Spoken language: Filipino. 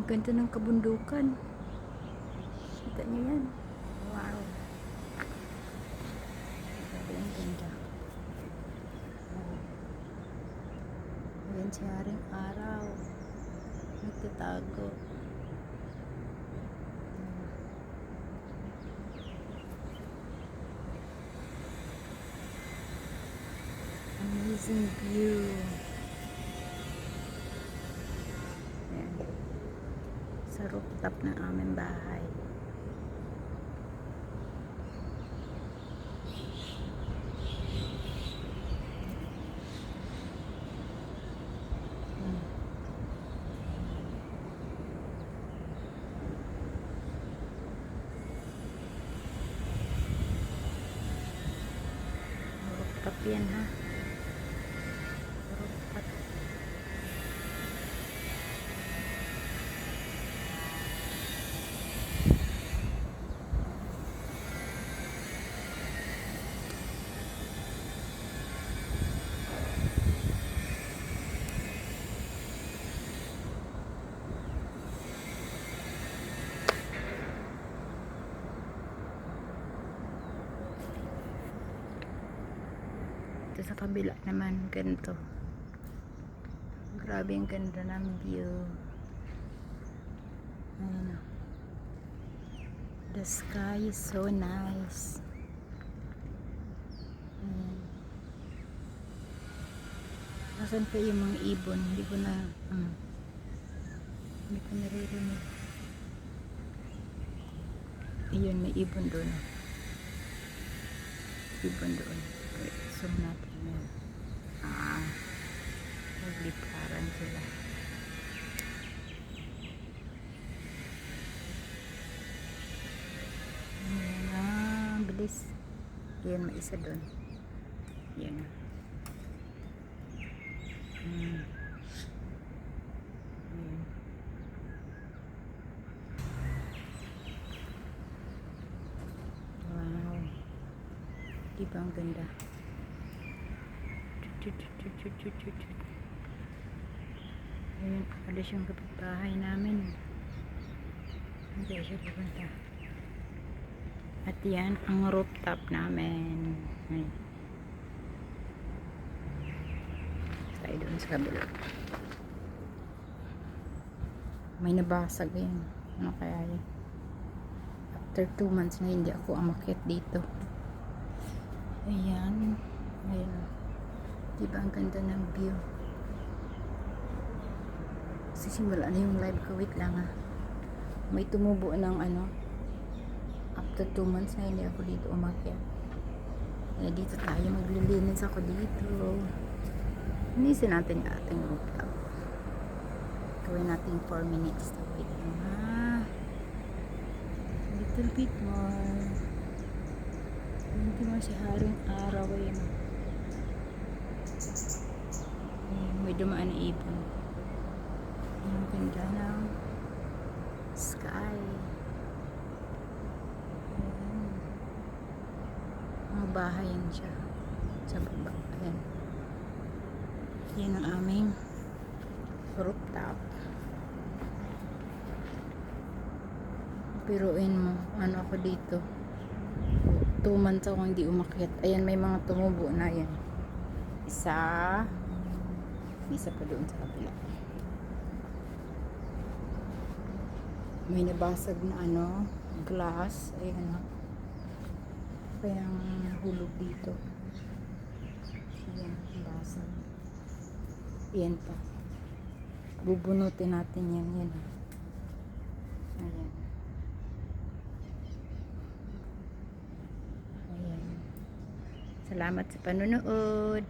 Ganda ng kabundukan. Kita niyo yan. Wow. Grabe ang ganda. Ayan si Haring Araw. Nagtatago. Amazing view. Ayan. Sa rooftop ng aming bahay. Rooftop yan ha. Rooftop. Ito sa kabila naman, ganito. Grabe ang ganda ng view. Ayan. The sky is so nice. Ayan. Nasaan pa yung mga ibon? Hindi ko naririnig. Ayun, may ibon doon. Ibon doon. Wait, zoom natin yan. Nagliparan sila. Ayan, bilis. Ayan, may isa doon. Ayan. Ayan. Wow. Diba ang ganda? Ayun, alas yung kapitbahay namin. Hindi siya pupunta. At yan ang rooftop namin. Ayun. Tayo doon sa kabila. May nabasag yan. Ano kaya yan? After 2 months na hindi ako umakyat dito. Ayan. Ayan. Diba ang ganda ng view? Sisimula na yung live ko. Wait lang ha. May tumubo ng ano. After 2 months na hindi ako dito umakyat. Eh, dito tayo. Maglilinis ako dito. Linisin natin yung ating rooftop. Gawin natin 4 minutes. Wait lang ha. Little bit more. Hindi mo si Haring Araw yun. May dumaan na ibon. Ang ganda ng sky. Mga bahay yan siya sa baba. Ayan. Yan ang aming rooftop. Piruin mo, ano ako dito. 2 months ako hindi umakyat. Ayan, may mga tumubo na yan. Isa pa doon sa kabila. May nabasag na ano, glass. Ayan ha. Kaya nahulog dito. Ayan, basag. Ayan pa. Bubunutin natin yan. Yan ha. Ayan. Ayan. Salamat sa panonood.